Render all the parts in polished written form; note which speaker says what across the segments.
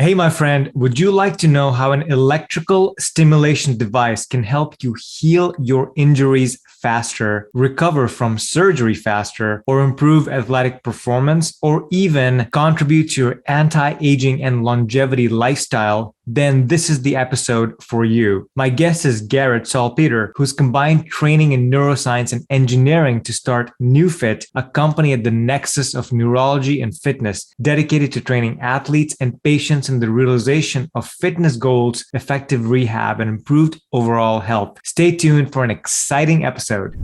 Speaker 1: Hey, my friend, would you like to know how an electrical stimulation device can help you heal your injuries faster, recover from surgery faster, or improve athletic performance, or even contribute to your anti-aging and longevity lifestyle? Then this is the episode for you. My guest is Garrett Salpeter, who's combined training in neuroscience and engineering to start Neufit, a company at the nexus of neurology and fitness, dedicated to training athletes and patients in the realization of fitness goals, effective rehab, and improved overall health. Stay tuned for an exciting episode.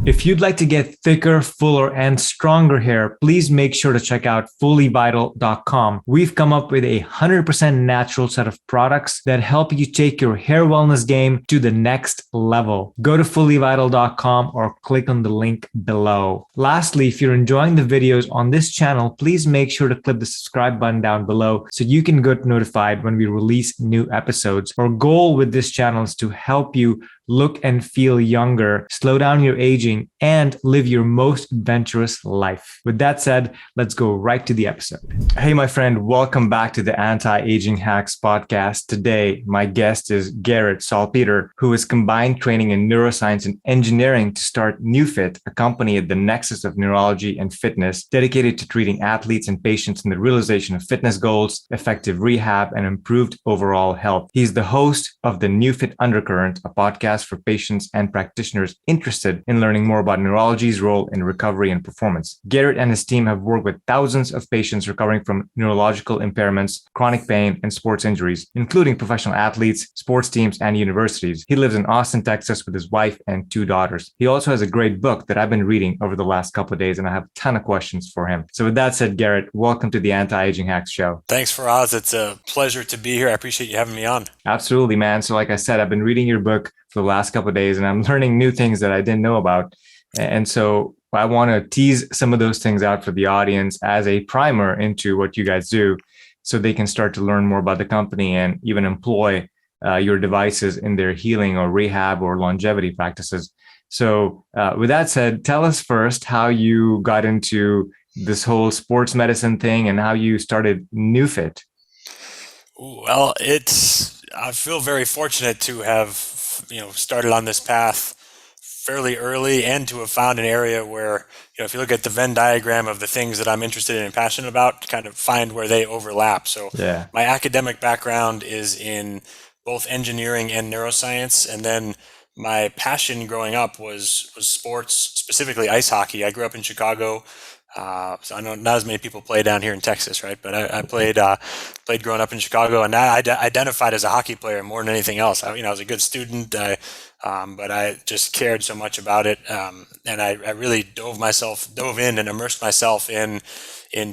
Speaker 1: If you'd like to get thicker, fuller, and stronger hair, please make sure to check out fullyvital.com. We've come up with a 100% natural set of products that help you take your hair wellness game to the next level. Go to fullyvital.com or click on the link below. Lastly, if you're enjoying the videos on this channel, please make sure to click the subscribe button down below so you can get notified when we release new episodes. Our goal with this channel is to help you look and feel younger, slow down your aging, and live your most adventurous life. With that said, let's go right to the episode. Hey, my friend, welcome back to the Anti-Aging Hacks podcast. Today, my guest is Garrett Salpeter, who has combined training in neuroscience and engineering to start Neufit, a company at the nexus of neurology and fitness, dedicated to treating athletes and patients in the realization of fitness goals, effective rehab, and improved overall health. He's the host of the Neufit Undercurrent, a podcast for patients and practitioners interested in learning more about neurology's role in recovery and performance. Garrett and his team have worked with thousands of patients recovering from neurological impairments, chronic pain, and sports injuries, including professional athletes, sports teams, and universities. He lives in Austin, Texas with his wife and 2 daughters. He also has a great book that I've been reading over the last couple of days, and I have a ton of questions for him. So with that said, Garrett, welcome to the Anti-Aging Hacks Show.
Speaker 2: Thanks, Faraz. It's a pleasure to be here. I appreciate you having me on.
Speaker 1: Absolutely, man. So like I said, I've been reading your book for the last couple of days, and I'm learning new things that I didn't know about. And so I want to tease some of those things out for the audience as a primer into what you guys do, so they can start to learn more about the company and even employ your devices in their healing or rehab or longevity practices. So with that said, tell us first how you got into this whole sports medicine thing and how you started Neufit.
Speaker 2: Well, I feel very fortunate to have, started on this path fairly early and to have found an area where, if you look at the Venn diagram of the things that I'm interested in and passionate about, kind of find where they overlap. So my academic background is in both engineering and neuroscience. And then my passion growing up was sports, specifically ice hockey. I grew up in Chicago. So I know not as many people play down here in Texas, right? But I played growing up in Chicago, and I identified as a hockey player more than anything else. I was a good student, but I just cared so much about it, and I really dove in and immersed myself in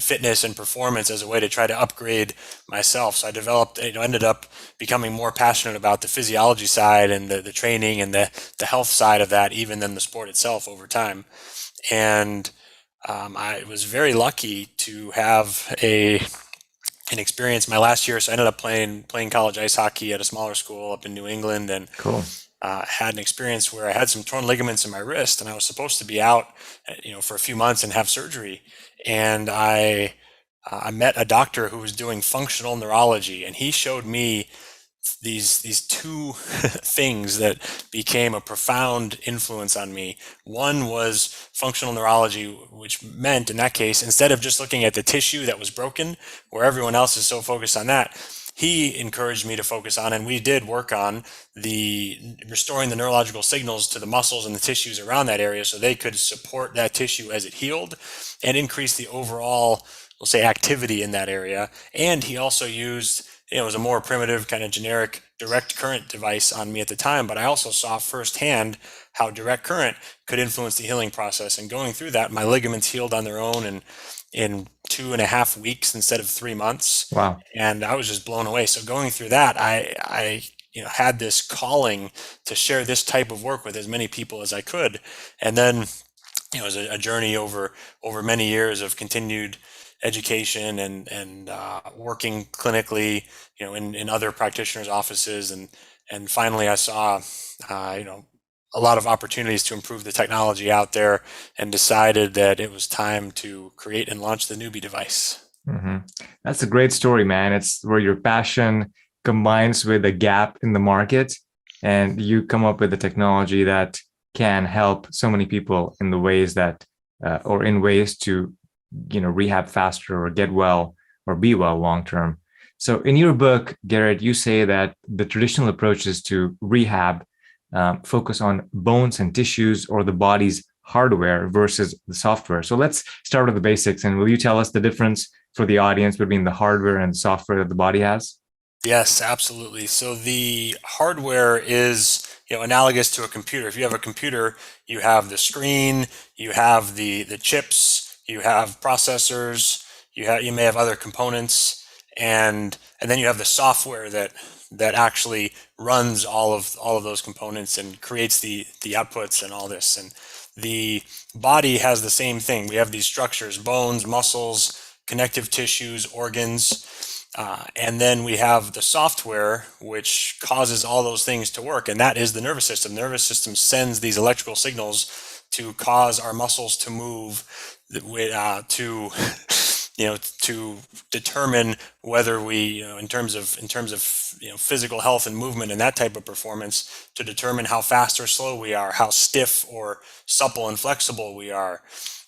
Speaker 2: fitness and performance as a way to try to upgrade myself. So I developed, ended up becoming more passionate about the physiology side and the training and the health side of that, even than the sport itself over time, and I was very lucky to have an experience my last year. So I ended up playing college ice hockey at a smaller school up in New England, and had an experience where I had some torn ligaments in my wrist, and I was supposed to be out, for a few months and have surgery. And I met a doctor who was doing functional neurology, and he showed me these two things that became a profound influence on me. One was functional neurology, which meant in that case, instead of just looking at the tissue that was broken, where everyone else is so focused on that, he encouraged me to focus on, and we did work on restoring the neurological signals to the muscles and the tissues around that area so they could support that tissue as it healed and increase the overall, we'll say, activity in that area. And he also used, it was a more primitive kind of generic direct current device on me at the time, but I also saw firsthand how direct current could influence the healing process. And going through that, my ligaments healed on their own and in 2.5 weeks instead of 3 months.
Speaker 1: Wow.
Speaker 2: And I was just blown away. So going through that, I had this calling to share this type of work with as many people as I could. And then, it was a journey over many years of continued education and working clinically, in other practitioners' offices, and finally I saw, a lot of opportunities to improve the technology out there, and decided that it was time to create and launch the Neubie device.
Speaker 1: Hmm. That's a great story, man. It's where your passion combines with a gap in the market, and you come up with a technology that can help so many people in the ways that, or in ways to, rehab faster or get well or be well long term. So, in your book, Garrett, you say that the traditional approaches to rehab focus on bones and tissues or the body's hardware versus the software. So, let's start with the basics. And will you tell us the difference for the audience between the hardware and software that the body has?
Speaker 2: Yes, absolutely. So the hardware is, analogous to a computer. If you have a computer, you have the screen, you have the chips, you have processors, you may have other components, and then you have the software that actually runs all of those components and creates the outputs and all this. And the body has the same thing. We have these structures: bones, muscles, connective tissues, organs. And then we have the software, which causes all those things to work, and that is the nervous system. The nervous system sends these electrical signals to cause our muscles to move, to to determine whether we, in terms of physical health and movement and that type of performance, to determine how fast or slow we are, how stiff or supple and flexible we are,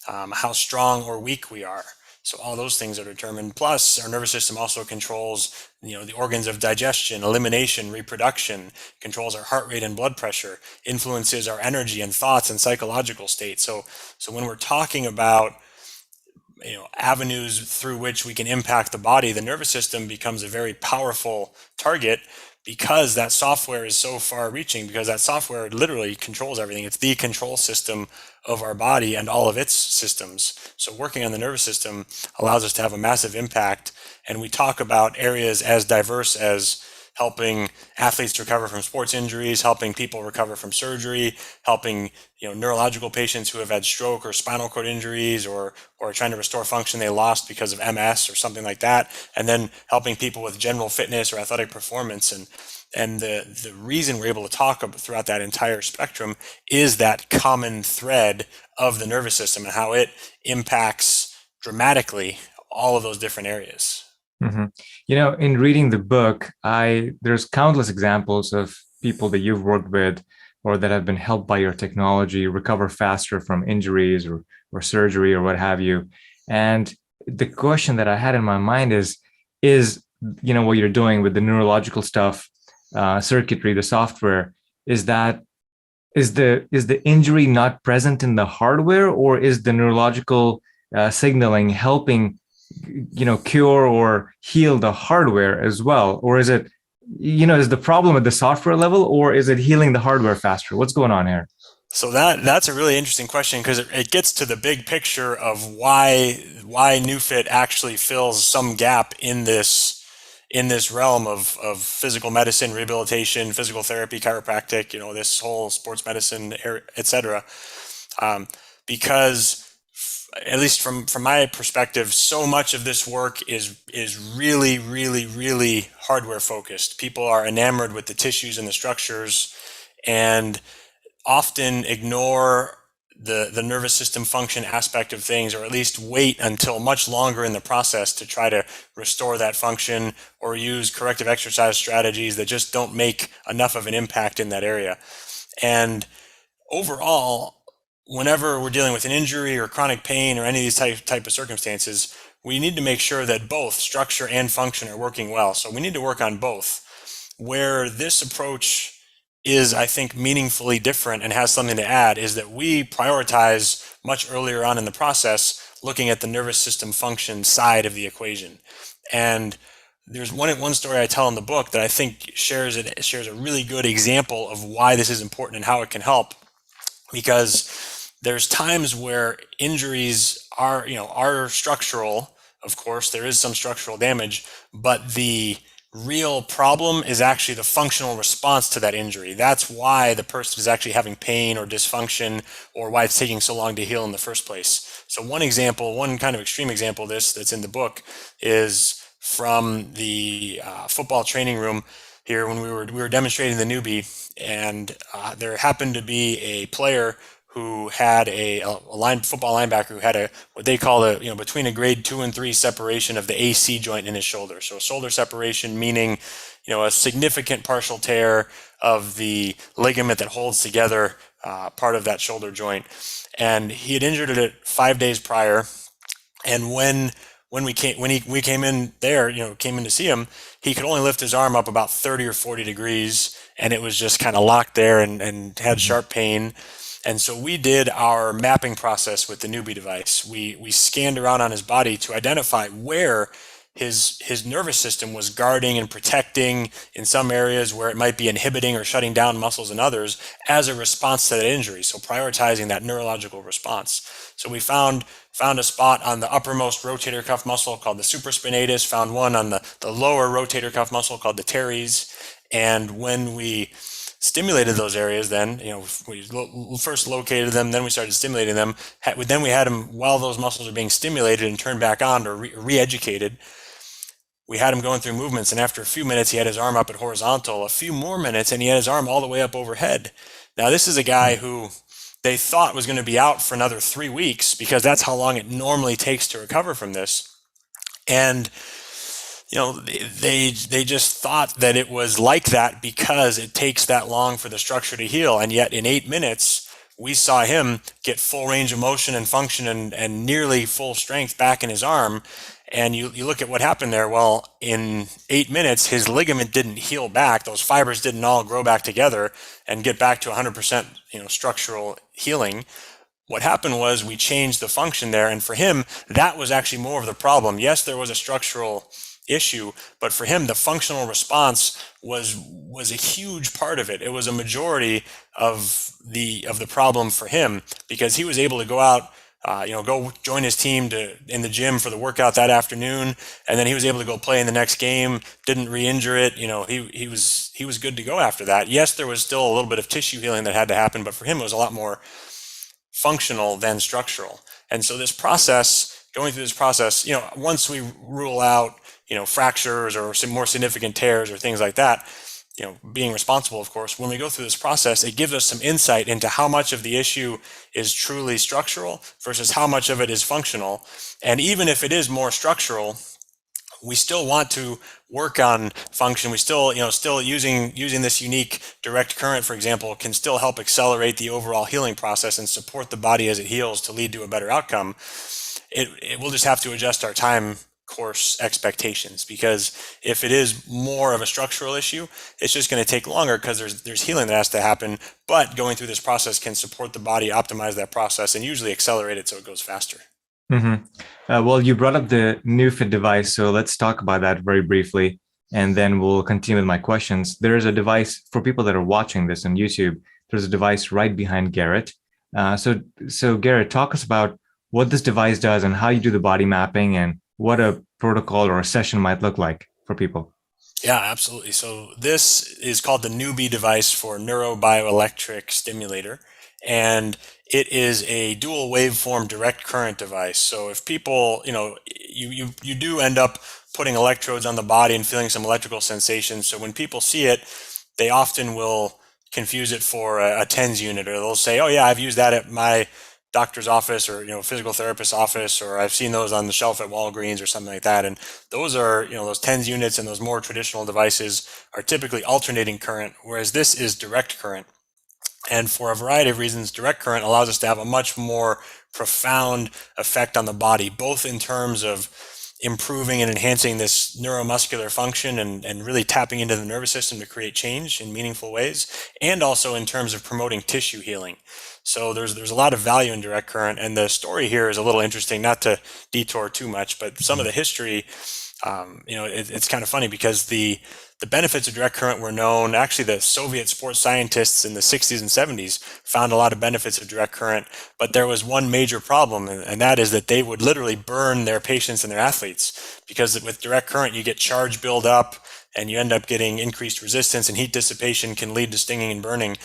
Speaker 2: how strong or weak we are. So all those things are determined. Plus, our nervous system also controls, the organs of digestion, elimination, reproduction, controls our heart rate and blood pressure, influences our energy and thoughts and psychological state. So when we're talking about, avenues through which we can impact the body, the nervous system becomes a very powerful target, because that software is so far reaching, because that software literally controls everything. It's the control system of our body and all of its systems. So working on the nervous system allows us to have a massive impact. And we talk about areas as diverse as helping athletes recover from sports injuries, helping people recover from surgery, helping neurological patients who have had stroke or spinal cord injuries, or trying to restore function they lost because of MS or something like that, and then helping people with general fitness or athletic performance. And the reason we're able to talk about throughout that entire spectrum is that common thread of the nervous system and how it impacts dramatically all of those different areas.
Speaker 1: Mm-hmm. In reading the book, there's countless examples of people that you've worked with or that have been helped by your technology recover faster from injuries or surgery or what have you. And the question that I had in my mind is what you're doing with the neurological stuff, circuitry, the software, is the injury not present in the hardware, or is the neurological signaling helping cure or heal the hardware as well? Or is it, is the problem at the software level, or is it healing the hardware faster? What's going on here?
Speaker 2: So that's a really interesting question, because it gets to the big picture of why Neufit actually fills some gap in this realm of physical medicine, rehabilitation, physical therapy, chiropractic, this whole sports medicine, etc. Because at least from my perspective, so much of this work is really, really, really hardware focused. People are enamored with the tissues and the structures, and often ignore the nervous system function aspect of things, or at least wait until much longer in the process to try to restore that function, or use corrective exercise strategies that just don't make enough of an impact in that area. And overall, whenever we're dealing with an injury or chronic pain or any of these type of circumstances, we need to make sure that both structure and function are working well. So we need to work on both. Where this approach is, I think, meaningfully different and has something to add is that we prioritize much earlier on in the process looking at the nervous system function side of the equation. And there's one story I tell in the book that I think shares a really good example of why this is important and how it can help. Because there's times where injuries are structural. Of course, there is some structural damage, but the real problem is actually the functional response to that injury. That's why the person is actually having pain or dysfunction, or why it's taking so long to heal in the first place. So one kind of extreme example of this that's in the book is from the football training room. here when we were demonstrating the Neubie, and there happened to be a player who had a football linebacker who had a what they call between a grade 2 and 3 separation of the AC joint in his shoulder. So shoulder separation meaning a significant partial tear of the ligament that holds together part of that shoulder joint, and he had injured it 5 days prior. And when we came in there, came in to see him, he could only lift his arm up about 30 or 40 degrees, and it was just kind of locked there and had sharp pain. And so we did our mapping process with the Neubie device. We scanned around on his body to identify where his nervous system was guarding and protecting in some areas, where it might be inhibiting or shutting down muscles in others as a response to that injury. So prioritizing that neurological response. So we found a spot on the uppermost rotator cuff muscle called the supraspinatus, found one on the lower rotator cuff muscle called the teres. And when we stimulated those areas, then we first located them, then we started stimulating them. Then we had him, while those muscles are being stimulated and turned back on or re-educated, we had him going through movements, and after a few minutes he had his arm up at horizontal, a few more minutes and he had his arm all the way up overhead. Now this is a guy who they thought was going to be out for another 3 weeks, because that's how long it normally takes to recover from this. And they just thought that it was like that because it takes that long for the structure to heal. And yet in 8 minutes, we saw him get full range of motion and function and nearly full strength back in his arm. And you look at what happened there. Well, in 8 minutes, his ligament didn't heal back. Those fibers didn't all grow back together and get back to 100% structural healing. What happened was we changed the function there. And for him, that was actually more of the problem. Yes, there was a structural issue, but for him, the functional response was a huge part of it. It was a majority of the problem for him, because he was able to go out, go join his team in the gym for the workout that afternoon, and then he was able to go play in the next game. Didn't re-injure it. He was good to go after that. Yes, there was still a little bit of tissue healing that had to happen, but for him, it was a lot more functional than structural. And so going through this process, once we rule out fractures or some more significant tears or things like that, being responsible, of course, when we go through this process, it gives us some insight into how much of the issue is truly structural versus how much of it is functional. And even if it is more structural, we still want to work on function. We still using this unique direct current, for example, can still help accelerate the overall healing process and support the body as it heals to lead to a better outcome. It will just have to adjust our time course expectations, because if it is more of a structural issue, it's just going to take longer because there's healing that has to happen. But going through this process can support the body, optimize that process, and usually accelerate it so it goes faster.
Speaker 1: Mm-hmm. Well, you brought up the Neufit device, so let's talk about that very briefly, and then we'll continue with my questions. There is a device for people that are watching this on YouTube. There's a device right behind Garrett. So Garrett, talk us about what this device does and how you do the body mapping and what a protocol or a session might look like for people.
Speaker 2: Yeah, absolutely. So this is called the Neubie device for neurobioelectric stimulator, and it is a dual waveform direct current device. So if people, you do end up putting electrodes on the body and feeling some electrical sensations. So when people see it, they often will confuse it for a TENS unit, or they'll say, "Oh yeah, I've used that at my doctor's office or physical therapist's office, or I've seen those on the shelf at Walgreens or something like that." And those are those TENS units and those more traditional devices are typically alternating current, whereas this is direct current. And for a variety of reasons, direct current allows us to have a much more profound effect on the body, both in terms of improving and enhancing this neuromuscular function and really tapping into the nervous system to create change in meaningful ways, and also in terms of promoting tissue healing. So there's a lot of value in direct current, and the story here is a little interesting, not to detour too much, but some of the history, it's kind of funny because the benefits of direct current were known. Actually, the Soviet sports scientists in the 60s and 70s found a lot of benefits of direct current, but there was one major problem, and that is that they would literally burn their patients and their athletes, because with direct current, you get charge build up and you end up getting increased resistance, and heat dissipation can lead to stinging and burning.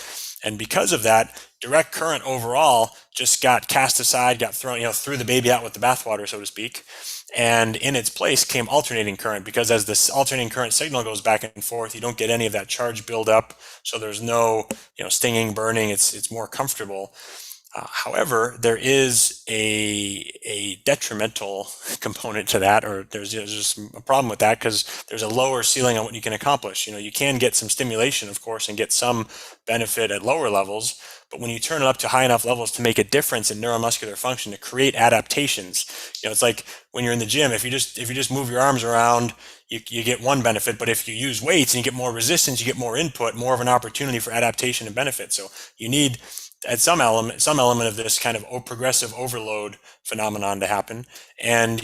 Speaker 2: And because of that, direct current overall just got cast aside, got thrown, threw the baby out with the bathwater, so to speak. And in its place came alternating current, because as this alternating current signal goes back and forth, you don't get any of that charge buildup. So there's no, stinging, burning. It's more comfortable. However, there is a detrimental component to that, or there's just a problem with that, because there's a lower ceiling on what you can accomplish. You can get some stimulation, of course, and get some benefit at lower levels, but when you turn it up to high enough levels to make a difference in neuromuscular function, to create adaptations, it's like when you're in the gym. If you just move your arms around, you get one benefit, but if you use weights and you get more resistance, you get more input, more of an opportunity for adaptation and benefit. So you need at some element of this kind of progressive overload phenomenon to happen. And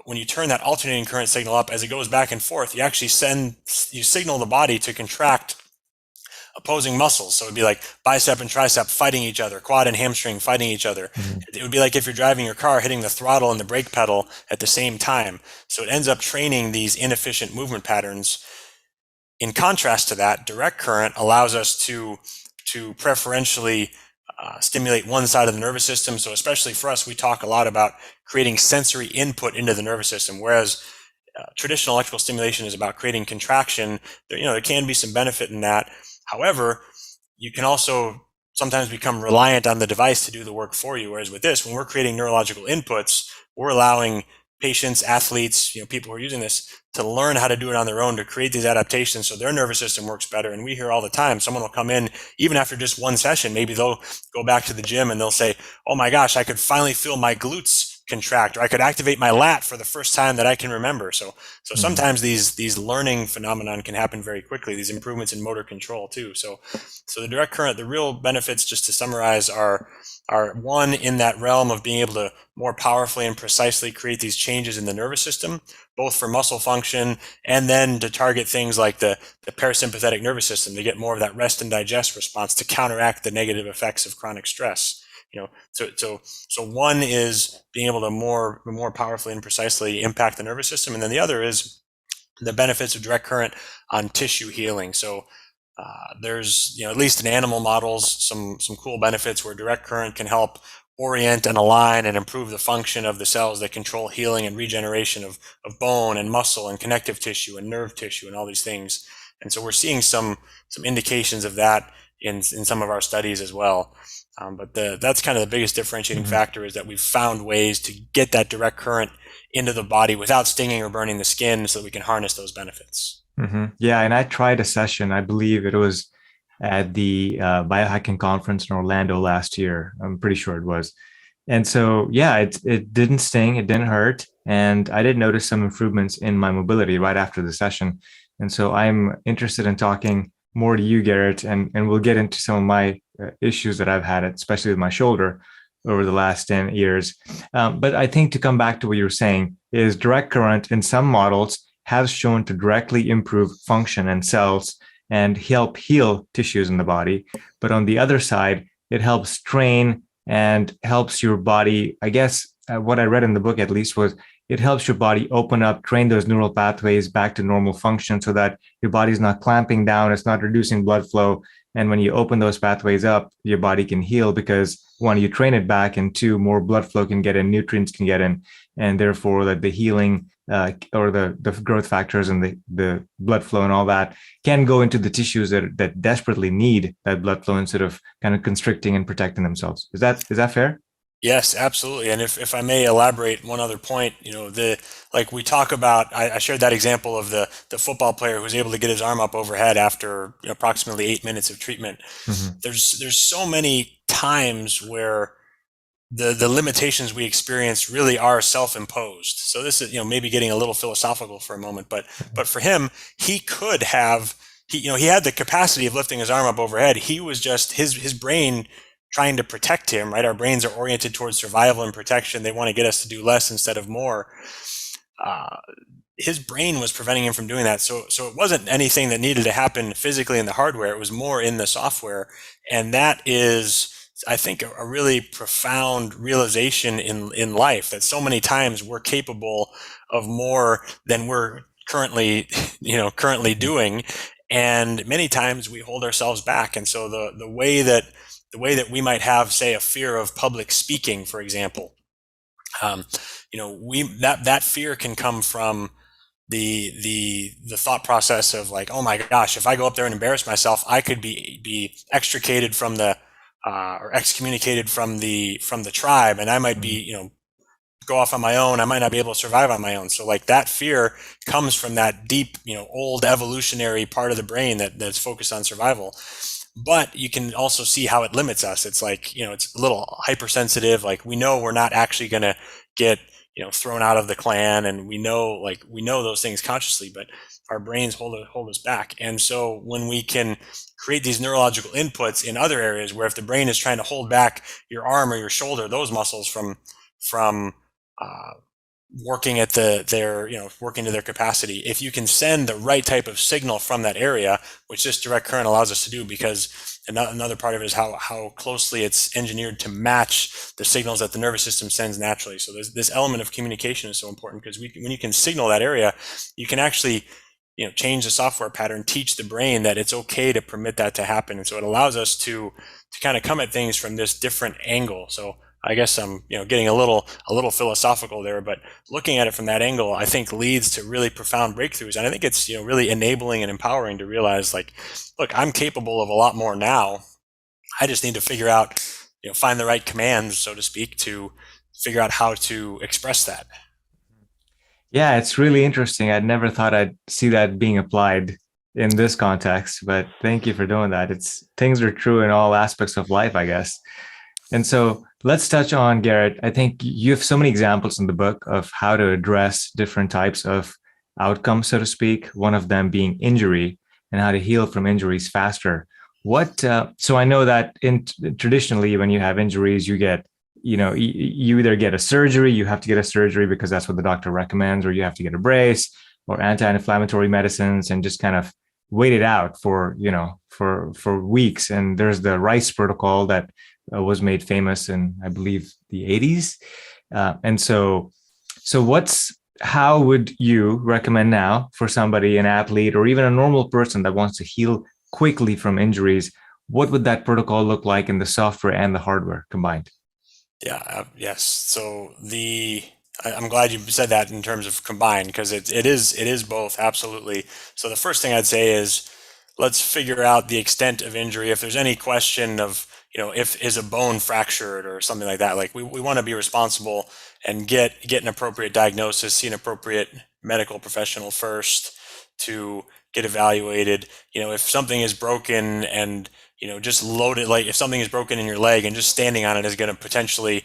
Speaker 2: when you turn that alternating current signal up, as it goes back and forth, you actually signal the body to contract opposing muscles. So it'd be like bicep and tricep fighting each other, quad and hamstring fighting each other. Mm-hmm. It would be like if you're driving your car, hitting the throttle and the brake pedal at the same time. So it ends up training these inefficient movement patterns. In contrast to that, direct current allows us to preferentially stimulate one side of the nervous system. So especially for us, we talk a lot about creating sensory input into the nervous system, whereas traditional electrical stimulation is about creating contraction. There can be some benefit in that. However, you can also sometimes become reliant on the device to do the work for you. Whereas with this, when we're creating neurological inputs, we're allowing patients, athletes, people who are using this to learn how to do it on their own, to create these adaptations so their nervous system works better. And we hear all the time, someone will come in, even after just one session, maybe they'll go back to the gym and they'll say, oh my gosh, I could finally feel my glutes contract, or I could activate my lat for the first time that I can remember. So sometimes these learning phenomenon can happen very quickly, these improvements in motor control too. So the direct current, the real benefits, just to summarize, are one, in that realm of being able to more powerfully and precisely create these changes in the nervous system, both for muscle function and then to target things like the parasympathetic nervous system, to get more of that rest and digest response to counteract the negative effects of chronic stress. So one is being able to more powerfully and precisely impact the nervous system, and then the other is the benefits of direct current on tissue healing. So there's, at least in animal models, some cool benefits where direct current can help orient and align and improve the function of the cells that control healing and regeneration of bone and muscle and connective tissue and nerve tissue and all these things. And so we're seeing some indications of that in some of our studies as well. But that's kind of the biggest differentiating factor, is that we've found ways to get that direct current into the body without stinging or burning the skin, so that we can harness those benefits.
Speaker 1: Mm-hmm. Yeah, and I tried a session, I believe it was at the biohacking conference in Orlando last year. I'm pretty sure it was. And so, yeah, it didn't sting, it didn't hurt. And I did notice some improvements in my mobility right after the session. And so I'm interested in talking more to you, Garrett, and we'll get into some of my issues that I've had, especially with my shoulder over the last 10 years. But I think, to come back to what you were saying, is direct current in some models has shown to directly improve function and cells and help heal tissues in the body. But on the other side, it helps train and helps your body. I guess what I read in the book, at least, was it helps your body open up, train those neural pathways back to normal function, so that your body's not clamping down, it's not reducing blood flow. And when you open those pathways up, your body can heal, because one, you train it back, and two, more blood flow can get in, nutrients can get in, and therefore that the healing or the growth factors and the blood flow and all that can go into the tissues that desperately need that blood flow, instead of kind of constricting and protecting themselves. Is that fair?
Speaker 2: Yes, absolutely. And if I may elaborate one other point, like we talk about, I shared that example of the football player who was able to get his arm up overhead after approximately 8 minutes of treatment. Mm-hmm. There's so many times where the limitations we experience really are self-imposed. So this is, maybe getting a little philosophical for a moment, but for him, he could have, he had the capacity of lifting his arm up overhead. He was just, his brain trying to protect him, right? Our brains are oriented towards survival and protection. They want to get us to do less instead of more. His brain was preventing him from doing that. So it wasn't anything that needed to happen physically in the hardware. It was more in the software. And that is, I think, a really profound realization in life, that so many times we're capable of more than we're currently doing. And many times we hold ourselves back. And so the way that we might have, say, a fear of public speaking, for example, that fear can come from the thought process of like, oh my gosh, if I go up there and embarrass myself, I could be extricated from the or excommunicated from the tribe, and I might be, go off on my own. I might not be able to survive on my own. So like that fear comes from that deep, old evolutionary part of the brain that's focused on survival. But you can also see how it limits us. It's like, it's a little hypersensitive. Like we know we're not actually going to get, thrown out of the clan, and we know those things consciously, but our brains hold us back. And so when we can create these neurological inputs in other areas where if the brain is trying to hold back your arm or your shoulder, those muscles from working at working to their capacity, if you can send the right type of signal from that area, which this direct current allows us to do, because another part of it is how closely it's engineered to match the signals that the nervous system sends naturally. So this element of communication is so important, because when you can signal that area, you can actually change the software pattern, teach the brain that it's okay to permit that to happen. And so it allows us to kind of come at things from this different angle. So I guess I'm getting a little philosophical there, but looking at it from that angle, I think leads to really profound breakthroughs. And I think it's really enabling and empowering to realize, like, look, I'm capable of a lot more now. I just need to figure out, find the right commands, so to speak, to figure out how to express that.
Speaker 1: Yeah, it's really interesting. I'd never thought I'd see that being applied in this context, but thank you for doing that. Things are true in all aspects of life, I guess. And so let's touch on, Garrett. I think you have so many examples in the book of how to address different types of outcomes, so to speak, one of them being injury and how to heal from injuries faster. So I know that traditionally, when you have injuries, you get, you either get a surgery, you have to get a surgery because that's what the doctor recommends, or you have to get a brace or anti-inflammatory medicines and just kind of wait it out for weeks. And there's the RICE protocol that was made famous in, I believe, the 80s. And so how would you recommend now for somebody, an athlete, or even a normal person that wants to heal quickly from injuries? What would that protocol look like in the software and the hardware combined?
Speaker 2: Yeah. Yes. So I'm glad you said that in terms of combined, because it is both, absolutely. So the first thing I'd say is, let's figure out the extent of injury. If there's any question of, if is a bone fractured or something like that, like we want to be responsible and get an appropriate diagnosis, see an appropriate medical professional first to get evaluated. If something is broken and, just loaded, like if something is broken in your leg and just standing on it is going to potentially,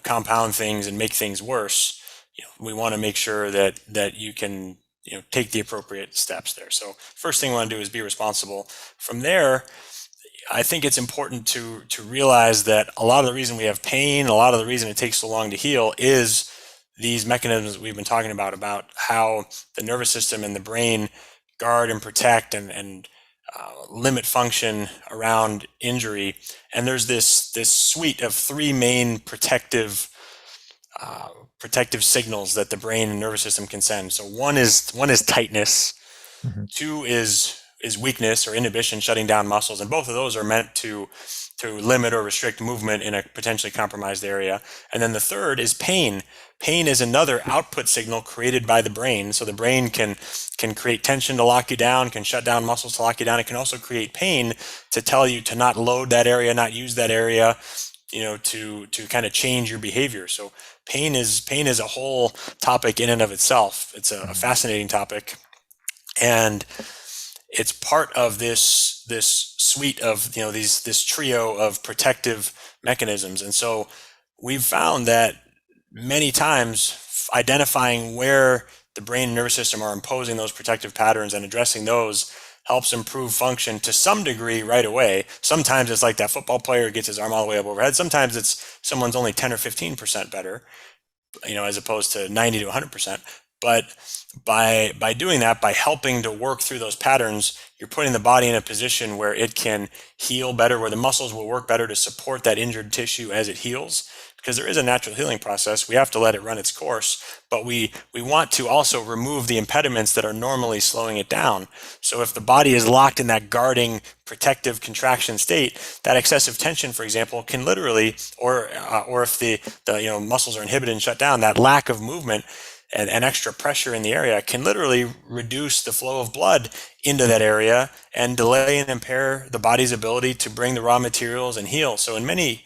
Speaker 2: compound things and make things worse, we want to make sure that you can, take the appropriate steps there. So first thing we want to do is be responsible. From there, I think it's important to realize that a lot of the reason we have pain, a lot of the reason it takes so long to heal is these mechanisms that we've been talking about how the nervous system and the brain guard and protect and limit function around injury. And there's this suite of three main protective signals that the brain and nervous system can send. So one is tightness. Mm-hmm. Two is weakness or inhibition, shutting down muscles, and both of those are meant to limit or restrict movement in a potentially compromised area. And then the third is pain. Pain is another output signal created by the brain. So the brain can create tension to lock you down, can shut down muscles to lock you down. It can also create pain to tell you to not load that area, not use that area, to kind of change your behavior. So pain is a whole topic in and of itself. It's a fascinating topic, and it's part of this suite of this trio of protective mechanisms. And so we've found that many times identifying where the brain and nervous system are imposing those protective patterns and addressing those helps improve function to some degree right away. Sometimes it's like that football player gets his arm all the way up overhead. Sometimes it's someone's only 10 or 15% better, as opposed to 90 to 100%. But by doing that, by helping to work through those patterns, you're putting the body in a position where it can heal better, where the muscles will work better to support that injured tissue as it heals. Because there is a natural healing process. We have to let it run its course, but we want to also remove the impediments that are normally slowing it down. So if the body is locked in that guarding, protective contraction state, that excessive tension, for example, can literally, or if the muscles are inhibited and shut down, that lack of movement and extra pressure in the area can literally reduce the flow of blood into that area and delay and impair the body's ability to bring the raw materials and heal. So in many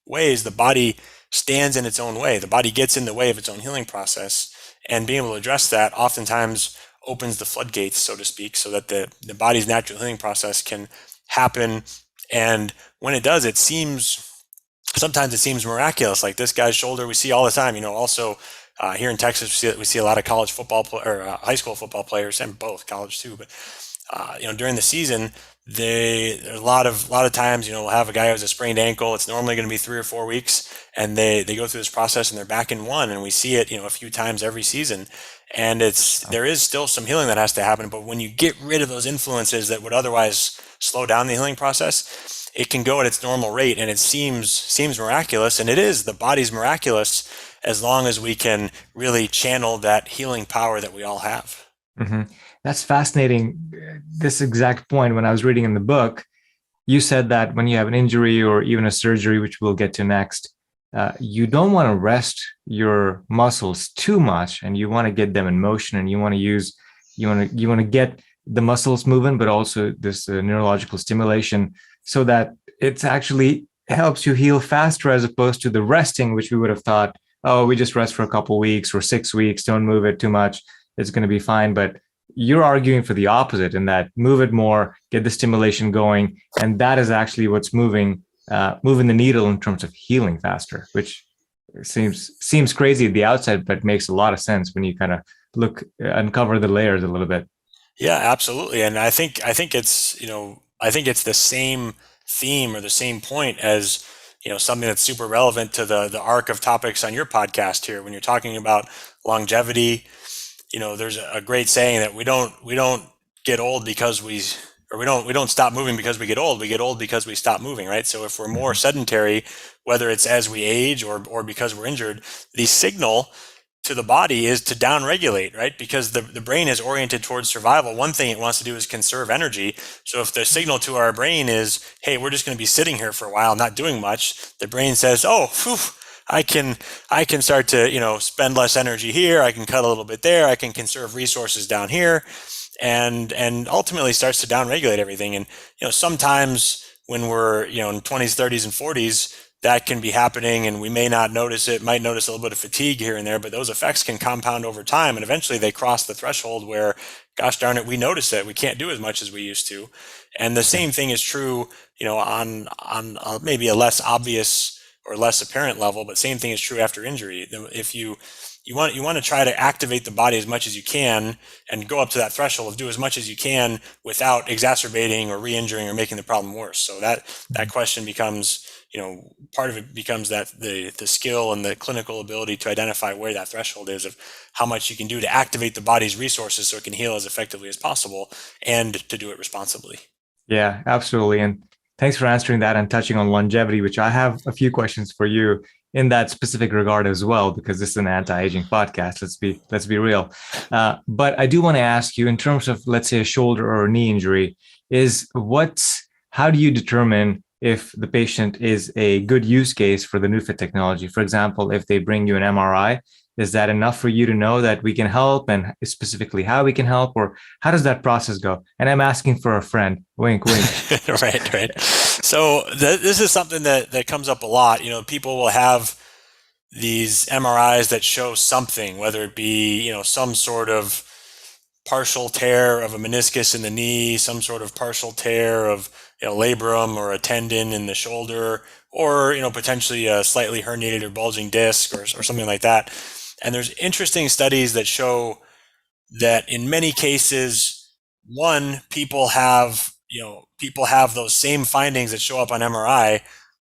Speaker 2: ways, the body stands in its own way. The body gets in the way of its own healing process, and being able to address that oftentimes opens the floodgates, so to speak, so that the body's natural healing process can happen. And when it does, sometimes it seems miraculous. Like this guy's shoulder, we see all the time. Also here in Texas, we see a lot of college football or high school football players, and both college too. But during the season, there's a lot of times, we'll have a guy who has a sprained ankle. It's normally going to be 3 or 4 weeks, and they go through this process and they're back in one, and we see it, a few times every season. And there is still some healing that has to happen. But when you get rid of those influences that would otherwise slow down the healing process, it can go at its normal rate, and it seems miraculous, and it is. The body's miraculous as long as we can really channel that healing power that we all have.
Speaker 1: Mm-hmm. That's fascinating. This exact point, when I was reading in the book, you said that when you have an injury or even a surgery, which we'll get to next, you don't want to rest your muscles too much, and you want to get them in motion, and you want to get the muscles moving, but also this neurological stimulation, so that it actually helps you heal faster, as opposed to the resting, which we would have thought, oh, we just rest for a couple weeks or 6 weeks, don't move it too much, it's going to be fine. But you're arguing for the opposite, in that move it more, get the stimulation going, and that is actually what's moving the needle in terms of healing faster, which seems crazy at the outset, but makes a lot of sense when you kind of uncover the layers a little bit.
Speaker 2: Yeah, absolutely. And I think it's the same theme or the same point as something that's super relevant to the arc of topics on your podcast here. When you're talking about longevity, there's a great saying that we don't get old because we don't stop moving because we get old. We get old because we stop moving, right? So if we're more sedentary, whether it's as we age or because we're injured, the signal to the body is to downregulate, right? Because the brain is oriented towards survival. One thing it wants to do is conserve energy. So if the signal to our brain is, hey, we're just going to be sitting here for a while, not doing much, the brain says, oh, phew, I can start to, spend less energy here. I can cut a little bit there. I can conserve resources down here, and ultimately starts to downregulate everything. And, sometimes when we're, in 20s, 30s, and 40s, that can be happening, and we may not notice it, might notice a little bit of fatigue here and there, but those effects can compound over time, and eventually they cross the threshold where, gosh darn it, we notice it. We can't do as much as we used to. And the same thing is true, on maybe a less obvious or less apparent level, but same thing is true after injury. If you want to try to activate the body as much as you can and go up to that threshold of do as much as you can without exacerbating or re-injuring or making the problem worse. So that question becomes, part of it becomes that the skill and the clinical ability to identify where that threshold is of how much you can do to activate the body's resources so it can heal as effectively as possible and to do it responsibly.
Speaker 1: Yeah, absolutely. And thanks for answering that and touching on longevity, which I have a few questions for you in that specific regard as well, because this is an anti-aging podcast. Let's be real. But I do want to ask you, in terms of, let's say, a shoulder or a knee injury, how do you determine if the patient is a good use case for the Neufit technology? For example, if they bring you an MRI, is that enough for you to know that we can help, and specifically how we can help, or how does that process go? And I'm asking for a friend. Wink, wink.
Speaker 2: Right. So this is something that comes up a lot. People will have these MRIs that show something, whether it be, some sort of partial tear of a meniscus in the knee, some sort of partial tear of labrum or a tendon in the shoulder, or potentially a slightly herniated or bulging disc or something like that. And there's interesting studies that show that in many cases, people have those same findings that show up on MRI,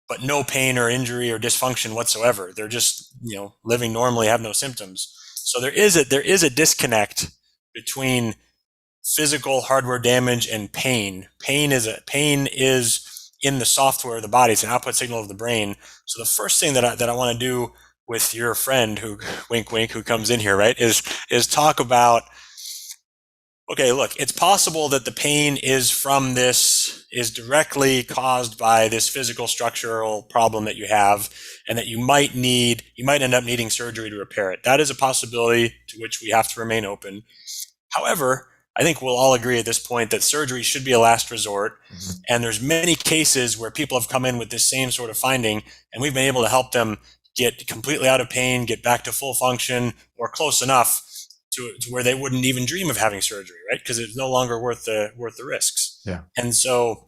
Speaker 2: but no pain or injury or dysfunction whatsoever. They're just living normally, have no symptoms. So there is a disconnect between physical hardware damage and pain. Pain is in the software of the body. It's an output signal of the brain. So the first thing that I want to do with your friend who, wink wink, who comes in here, right, is talk about, okay, look, it's possible that the pain is directly caused by this physical structural problem that you have, and that you might end up needing surgery to repair it. That is a possibility to which we have to remain open. However, I think we'll all agree at this point that surgery should be a last resort. Mm-hmm. And there's many cases where people have come in with this same sort of finding, and we've been able to help them get completely out of pain, get back to full function, or close enough to where they wouldn't even dream of having surgery, right? Because it's no longer worth the risks.
Speaker 1: Yeah.
Speaker 2: And so,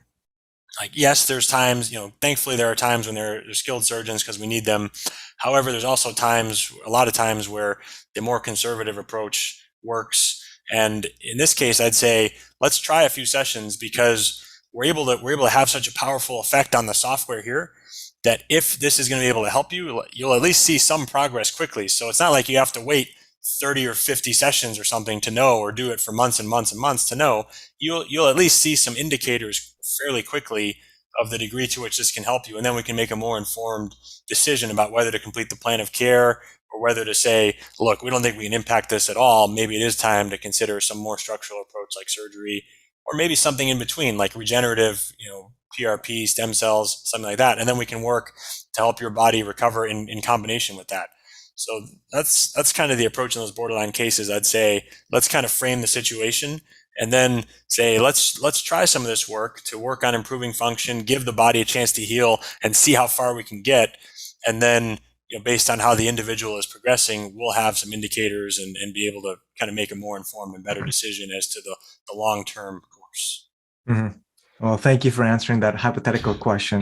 Speaker 2: like, yes, there's times, thankfully there are times when there are skilled surgeons because we need them. However, there's also a lot of times where the more conservative approach works. And in this case, I'd say, let's try a few sessions, because we're able to have such a powerful effect on the software here that if this is going to be able to help you, you'll at least see some progress quickly. So it's not like you have to wait 30 or 50 sessions or something to know, or do it for months and months and months to know. You'll at least see some indicators fairly quickly of the degree to which this can help you. And then we can make a more informed decision about whether to complete the plan of care, or whether to say, look, we don't think we can impact this at all. Maybe it is time to consider some more structural approach like surgery, or maybe something in between like regenerative, PRP, stem cells, something like that. And then we can work to help your body recover in combination with that. So that's kind of the approach in those borderline cases. I'd say, let's kind of frame the situation, and then say, let's try some of this work to work on improving function, give the body a chance to heal, and see how far we can get. And then, based on how the individual is progressing, we'll have some indicators and be able to kind of make a more informed and better decision as to the long-term course.
Speaker 1: Mm-hmm. Well, thank you for answering that hypothetical question.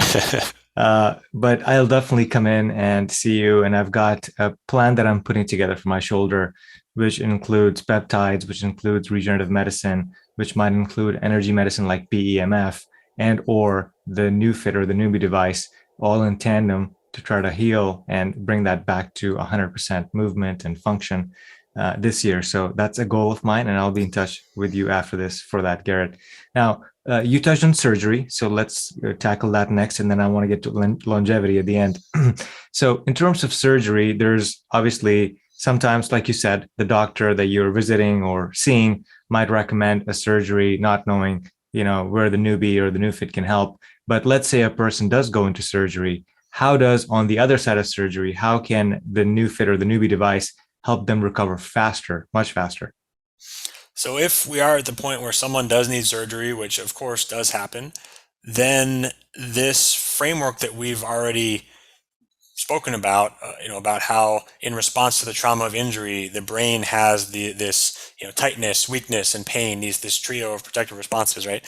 Speaker 1: But I'll definitely come in and see you. And I've got a plan that I'm putting together for my shoulder, which includes peptides, which includes regenerative medicine, which might include energy medicine like PEMF, and or the Neufit or the Neubie device, all in tandem to try to heal and bring that back to 100% movement and function this year. So that's a goal of mine, and I'll be in touch with you after this for that, Garrett. Now, you touched on surgery, so let's tackle that next, and then I want to get to longevity at the end. So in terms of surgery, there's obviously sometimes, like you said, the doctor that you're visiting or seeing might recommend a surgery, not knowing, where the Neubie or the Neufit can help. But let's say a person does go into surgery. How does, on the other side of surgery, how can the Neufit or the Neubie device help them recover faster, much faster?
Speaker 2: So if we are at the point where someone does need surgery, which of course does happen, then this framework that we've already spoken about, about how in response to the trauma of injury, the brain has this tightness, weakness, and pain, this trio of protective responses, right?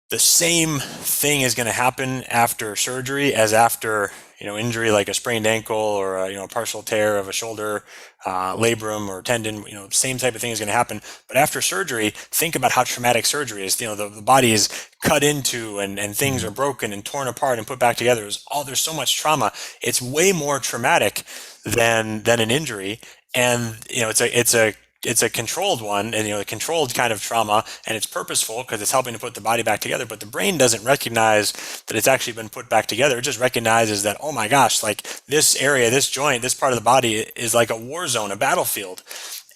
Speaker 2: The same thing is going to happen after surgery as after injury like a sprained ankle or a partial tear of a shoulder, labrum or tendon. Same type of thing is going to happen. But after surgery, think about how traumatic surgery is. The body is cut into and things are broken and torn apart and put back together. There's so much trauma. It's way more traumatic than an injury, and it's a controlled one, and a controlled kind of trauma, and it's purposeful because it's helping to put the body back together. But the brain doesn't recognize that it's actually been put back together. It just recognizes that, oh my gosh, like this area, this joint, this part of the body is like a war zone, a battlefield,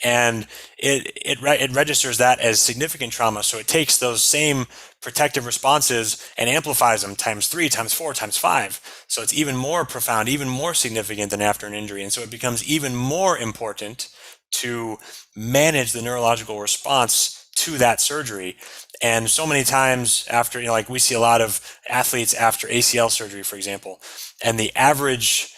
Speaker 2: and it registers that as significant trauma. So it takes those same protective responses and amplifies them times 3, times 4, times 5. So it's even more profound, even more significant than after an injury, and so it becomes even more important to manage the neurological response to that surgery. And so many times after, like we see a lot of athletes after ACL surgery, for example, and the average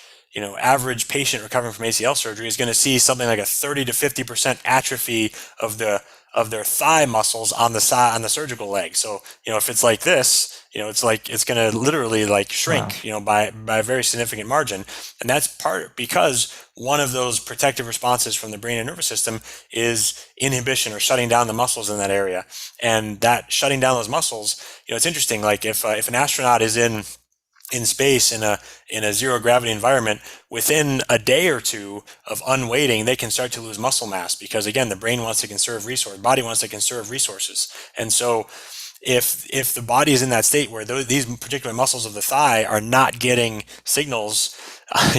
Speaker 2: patient recovering from ACL surgery is going to see something like a 30 to 50% atrophy of their thigh muscles on the side, on the surgical leg. So, if it's like this, it's going to literally like shrink, wow, by a very significant margin. And that's part because one of those protective responses from the brain and nervous system is inhibition or shutting down the muscles in that area. And that shutting down those muscles, it's interesting. Like if an astronaut is in in space in a zero gravity environment, within a day or two of unweighting, they can start to lose muscle mass because, again, the brain wants to conserve resource, body wants to conserve resources. And so if the body is in that state where these particular muscles of the thigh are not getting signals,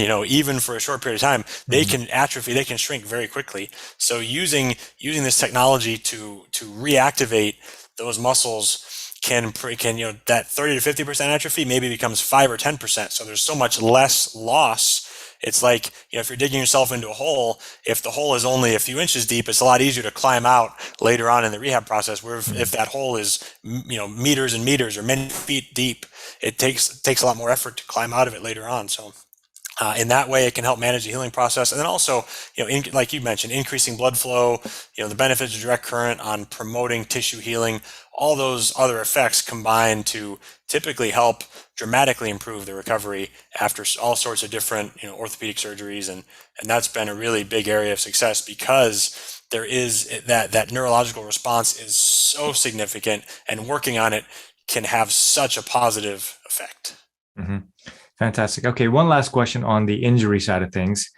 Speaker 2: even for a short period of time, they can atrophy, they can shrink very quickly. So using this technology to reactivate those muscles can that 30 to 50% atrophy maybe becomes 5 or 10%. So there's so much less loss. It's like, if you're digging yourself into a hole, if the hole is only a few inches deep, it's a lot easier to climb out later on in the rehab process. Where if that hole is, meters and meters or many feet deep, it takes a lot more effort to climb out of it later on. So in that way, it can help manage the healing process. And then also, like you mentioned, increasing blood flow, the benefits of direct current on promoting tissue healing, all those other effects combine to typically help dramatically improve the recovery after all sorts of different, orthopedic surgeries. And that's been a really big area of success because there is that neurological response is so significant, and working on it can have such a positive effect.
Speaker 1: Mm-hmm. Fantastic. Okay, one last question on the injury side of things.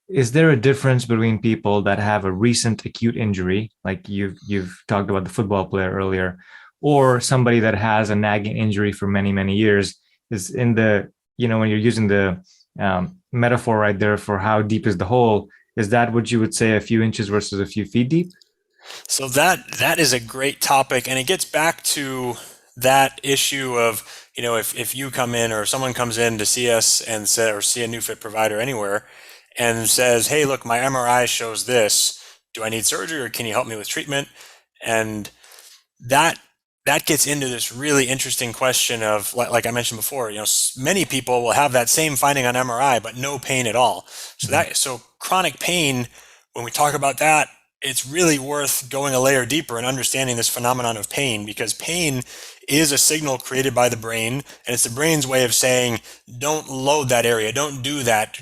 Speaker 1: Is there a difference between people that have a recent acute injury, like you've talked about the football player earlier, or somebody that has a nagging injury for many, many years? Is in the, when you're using the metaphor right there for how deep is the hole, is that what you would say, a few inches versus a few feet deep?
Speaker 2: So that is a great topic, and it gets back to that issue of, if you come in or someone comes in to see us and say, or see a Neufit provider anywhere and says, hey, look, my MRI shows this. Do I need surgery, or can you help me with treatment? And that gets into this really interesting question of, like I mentioned before, many people will have that same finding on MRI, but no pain at all. So chronic pain, when we talk about that, it's really worth going a layer deeper and understanding this phenomenon of pain, because pain is a signal created by the brain, and it's the brain's way of saying, don't load that area, don't do that,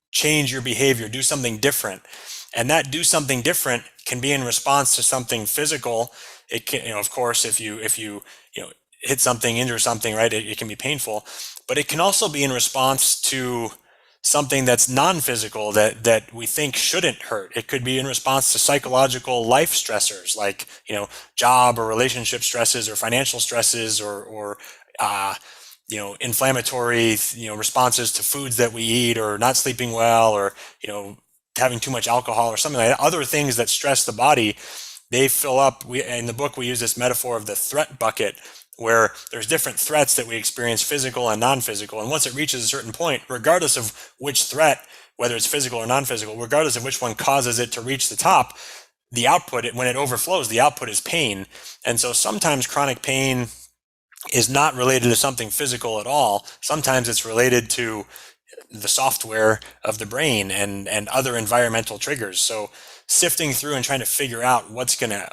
Speaker 2: change your behavior, do something different. And that do something different can be in response to something physical. It can, of course, if you hit something, injure something, right, it can be painful, but it can also be in response to something that's non-physical that we think shouldn't hurt. It could be in response to psychological life stressors, like, job or relationship stresses or financial stresses, or inflammatory, responses to foods that we eat, or not sleeping well, or, having too much alcohol or something like that. Other things that stress the body, they fill up. In the book, we use this metaphor of the threat bucket, where there's different threats that we experience, physical and non-physical. And once it reaches a certain point, regardless of which threat, whether it's physical or non-physical, regardless of which one causes it to reach the top, the output, when it overflows, the output is pain. And so sometimes chronic pain is not related to something physical at all. Sometimes it's related to the software of the brain and other environmental triggers. So sifting through and trying to figure out what's going to,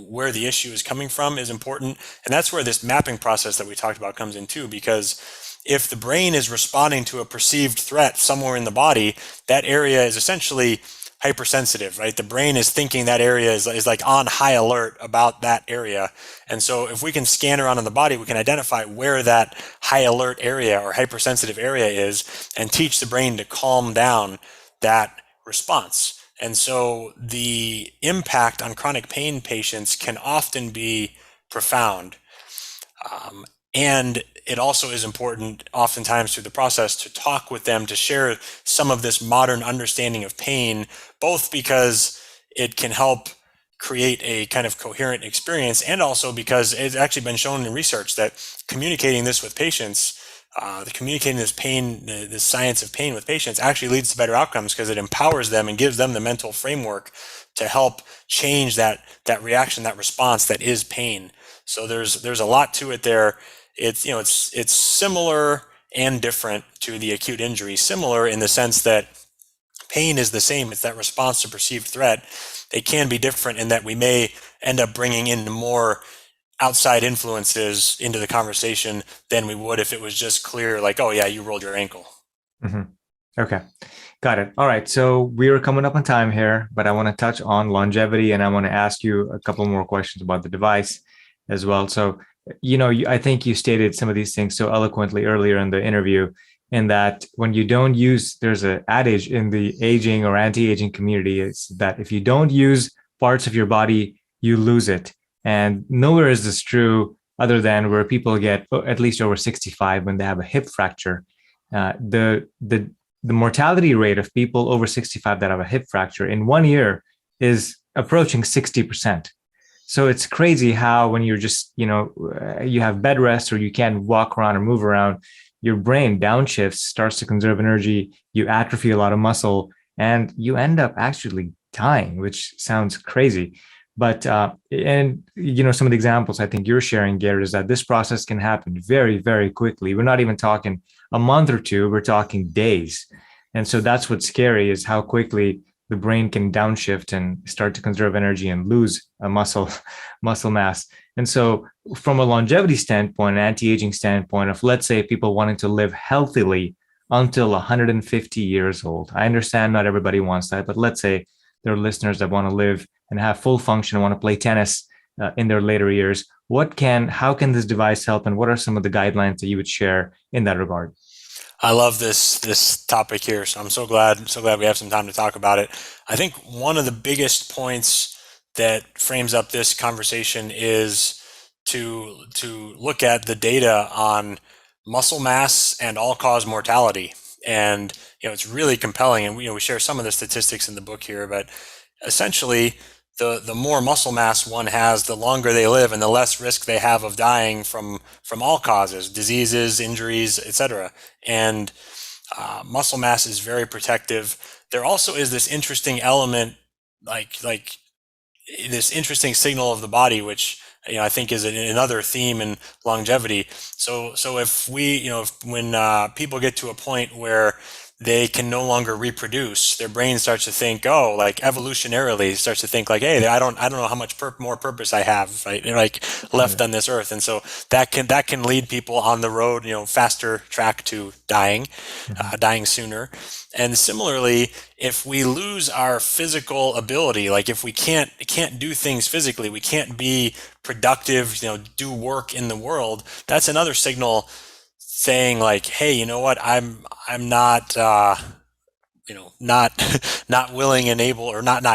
Speaker 2: where the issue is coming from is important. And that's where this mapping process that we talked about comes in too, because if the brain is responding to a perceived threat somewhere in the body, that area is essentially hypersensitive, right? The brain is thinking that area is like on high alert about that area. And so if we can scan around in the body, we can identify where that high alert area or hypersensitive area is and teach the brain to calm down that response. And so the impact on chronic pain patients can often be profound. And it also is important oftentimes through the process to talk with them, to share some of this modern understanding of pain, both because it can help create a kind of coherent experience, and also because it's actually been shown in research that communicating this with patients, communicating this pain, this science of pain with patients actually leads to better outcomes, because it empowers them and gives them the mental framework to help change that reaction, that response that is pain. So there's a lot to it there. It's similar and different to the acute injury. Similar in the sense that pain is the same. It's that response to perceived threat. They can be different in that we may end up bringing in more outside influences into the conversation than we would if it was just clear, like, oh yeah, you rolled your ankle.
Speaker 1: Mm-hmm. Okay. Got it. All right. So we are coming up on time here, but I want to touch on longevity, and I want to ask you a couple more questions about the device as well. So I think you stated some of these things so eloquently earlier in the interview, in that when you don't use, there's an adage in the aging or anti-aging community, is that if you don't use parts of your body, you lose it. And nowhere is this true other than where people get at least over 65 when they have a hip fracture. The mortality rate of people over 65 that have a hip fracture in 1 year is approaching 60%. So it's crazy how when you're just, you have bed rest or you can't walk around or move around, your brain downshifts, starts to conserve energy, you atrophy a lot of muscle, and you end up actually dying, which sounds crazy. But, some of the examples I think you're sharing, Garrett, is that this process can happen very, very quickly. We're not even talking a month or two, we're talking days. And so that's what's scary, is how quickly the brain can downshift and start to conserve energy and lose a muscle mass. And so from a longevity standpoint, an anti-aging standpoint of, let's say, people wanting to live healthily until 150 years old. I understand not everybody wants that, but let's say there are listeners that want to live and have full function and want to play tennis in their later years. How can this device help, and what are some of the guidelines that you would share in that regard?
Speaker 2: I love this topic here, so I'm so glad we have some time to talk about it. I think one of the biggest points that frames up this conversation is to look at the data on muscle mass and all-cause mortality. And it's really compelling, and we share some of the statistics in the book here, but essentially the more muscle mass one has, the longer they live and the less risk they have of dying from all causes, diseases, injuries, etc. And muscle mass is very protective. There also is this interesting element, like this interesting signal of the body, which I think is another theme in longevity. So if when people get to a point where they can no longer reproduce, their brain starts to think, evolutionarily starts to think hey, I don't know how much more purpose I have, right? Left on this earth. And so that can lead people on the road, faster track to dying, dying sooner. And similarly, if we lose our physical ability, if we can't do things physically, we can't be productive, do work in the world, that's another signal saying hey, you know what, I'm not not willing and able, or not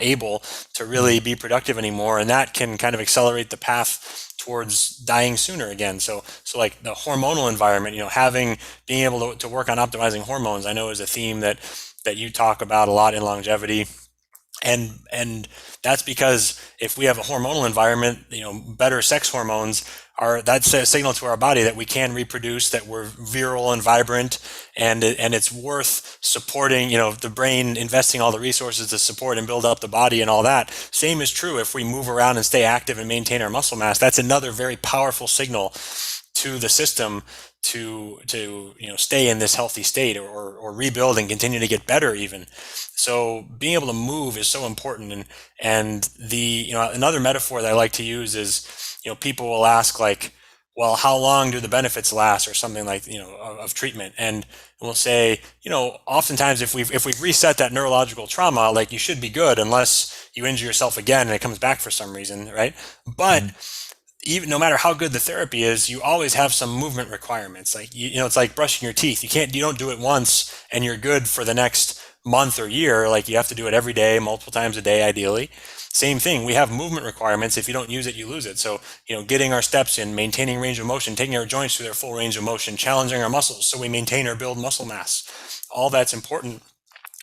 Speaker 2: able to really be productive anymore, and that can kind of accelerate the path towards dying sooner again. So the hormonal environment, being able to work on optimizing hormones, I know is a theme that you talk about a lot in longevity. And that's because if we have a hormonal environment, better sex hormones that's a signal to our body that we can reproduce, that we're virile and vibrant, and it's worth supporting, the brain investing all the resources to support and build up the body and all that. Same is true if we move around and stay active and maintain our muscle mass. That's another very powerful signal to the system to stay in this healthy state, or rebuild and continue to get better even. So being able to move is so important. And the another metaphor that I like to use is, people will ask well, how long do the benefits last, or something of treatment? And we'll say, oftentimes if we've reset that neurological trauma, you should be good unless you injure yourself again and it comes back for some reason, right? But even no matter how good the therapy is, you always have some movement requirements. It's like brushing your teeth. You don't do it once and you're good for the next month or year. You have to do it every day, multiple times a day, ideally. Same thing. We have movement requirements. If you don't use it, you lose it. So, getting our steps in, maintaining range of motion, taking our joints to their full range of motion, challenging our muscles so we maintain or build muscle mass. All that's important.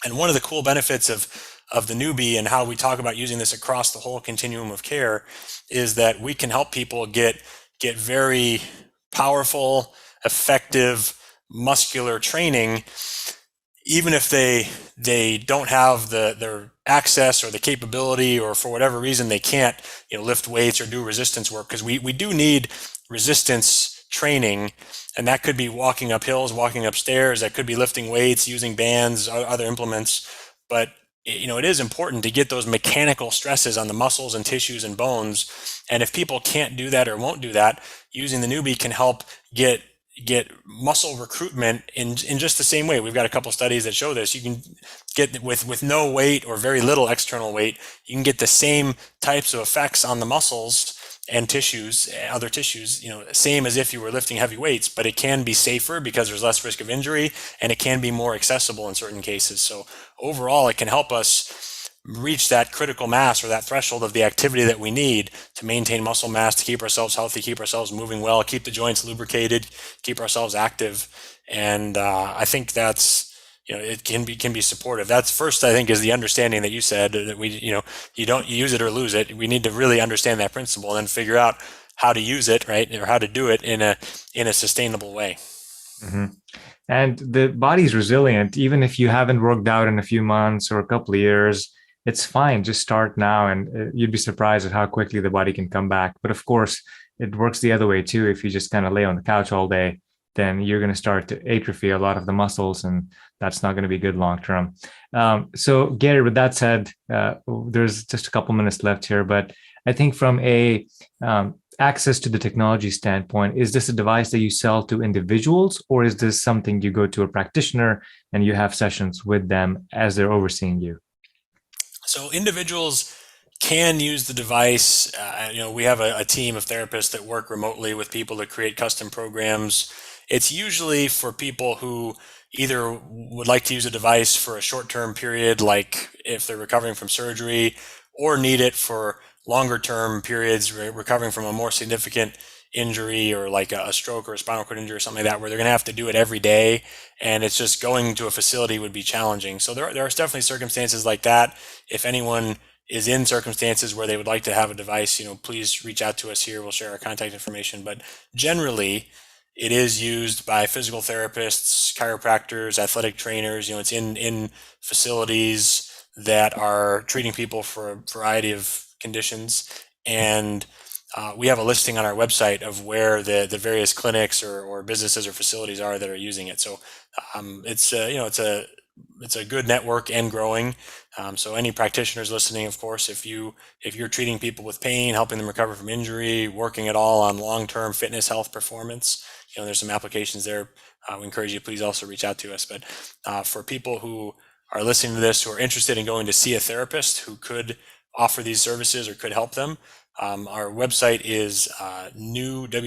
Speaker 2: And one of the cool benefits of the Neubie, and how we talk about using this across the whole continuum of care, is that we can help people get very powerful, effective muscular training, even if they don't have their access or the capability, or for whatever reason they can't lift weights or do resistance work, because we do need resistance training, and that could be walking up hills, walking upstairs, that could be lifting weights, using bands, other implements. But it is important to get those mechanical stresses on the muscles and tissues and bones. And if people can't do that or won't do that, using the Neubie can help get muscle recruitment in just the same way. We've got a couple studies that show this. You can get with no weight or very little external weight, you can get the same types of effects on the muscles and tissues, other tissues, same as if you were lifting heavy weights, but it can be safer because there's less risk of injury, and it can be more accessible in certain cases. So overall, it can help us reach that critical mass or that threshold of the activity that we need to maintain muscle mass, to keep ourselves healthy, keep ourselves moving well, keep the joints lubricated, keep ourselves active. And I think that's, it can be supportive. That's first, I think, is the understanding that you said that you don't use it or lose it. We need to really understand that principle and then figure out how to use it, right, or how to do it in a sustainable way.
Speaker 1: Mm-hmm. And the body's resilient. Even if you haven't worked out in a few months or a couple of years, it's fine. Just start now, and you'd be surprised at how quickly the body can come back. But of course, it works the other way too. If you just kind of lay on the couch all day, then you're going to start to atrophy a lot of the muscles, and that's not going to be good long term. So, Gary, with that said, there's just a couple minutes left here, but I think from a access to the technology standpoint, is this a device that you sell to individuals, or is this something you go to a practitioner and you have sessions with them as they're overseeing you?
Speaker 2: So individuals can use the device. We have a team of therapists that work remotely with people to create custom programs. It's usually for people who either would like to use a device for a short-term period, like if they're recovering from surgery, or need it for longer-term periods, recovering from a more significant injury or like a stroke or a spinal cord injury or something like that, where they're going to have to do it every day, and it's just going to a facility would be challenging. So there are definitely circumstances like that. If anyone is in circumstances where they would like to have a device, please reach out to us here. We'll share our contact information. But generally, it is used by physical therapists, chiropractors, athletic trainers. It's in facilities that are treating people for a variety of conditions. And we have a listing on our website of where the various clinics or businesses or facilities are that are using it. So it's a good network and growing. So any practitioners listening, of course, if you're treating people with pain, helping them recover from injury, working at all on long-term fitness, health, performance, there's some applications there. We encourage you, please also reach out to us. But for people who are listening to this, who are interested in going to see a therapist who could offer these services or could help them, our website is www.neu.fit,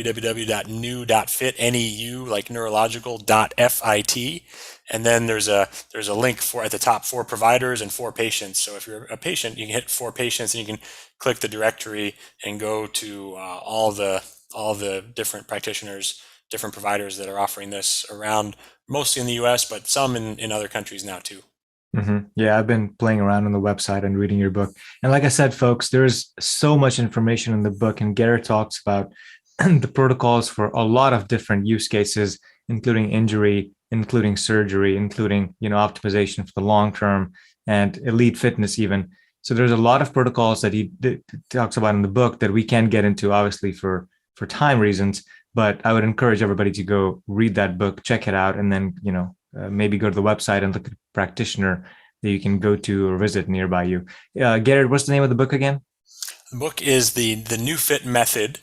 Speaker 2: N-E-U, like neurological.fit. And then there's a link at the top for providers and for patients. So if you're a patient, you can hit for patients and you can click the directory and go to all the different practitioners, different providers that are offering this around, mostly in the US, but some in other countries now too.
Speaker 1: Mm-hmm. Yeah, I've been playing around on the website and reading your book. And like I said, folks, there's so much information in the book, and Garrett talks about the protocols for a lot of different use cases, including injury, including surgery, including, optimization for the long term and elite fitness even. So there's a lot of protocols that he talks about in the book that we can't get into, obviously, for time reasons. But I would encourage everybody to go read that book, check it out, and then, maybe go to the website and look at a practitioner that you can go to or visit nearby you. Garrett, what's the name of the book again?
Speaker 2: The book is the Neufit Method,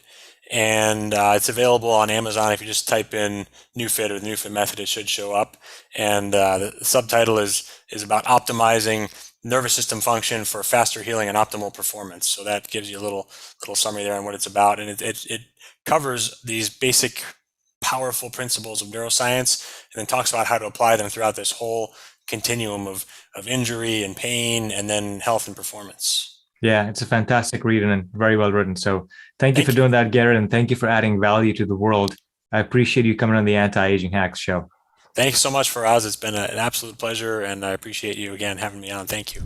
Speaker 2: and it's available on Amazon. If you just type in Neufit or the Neufit Method, it should show up. And the subtitle is about optimizing nervous system function for faster healing and optimal performance. So that gives you a little summary there on what it's about, and it covers these basic powerful principles of neuroscience, and then talks about how to apply them throughout this whole continuum of injury and pain, and then health and performance.
Speaker 1: Yeah, it's a fantastic read and very well written. So thank you for doing that, Garrett, and thank you for adding value to the world. I appreciate you coming on the Anti-Aging Hacks show.
Speaker 2: Thanks so much, Faraz. It's been an absolute pleasure, and I appreciate you again having me on. Thank you.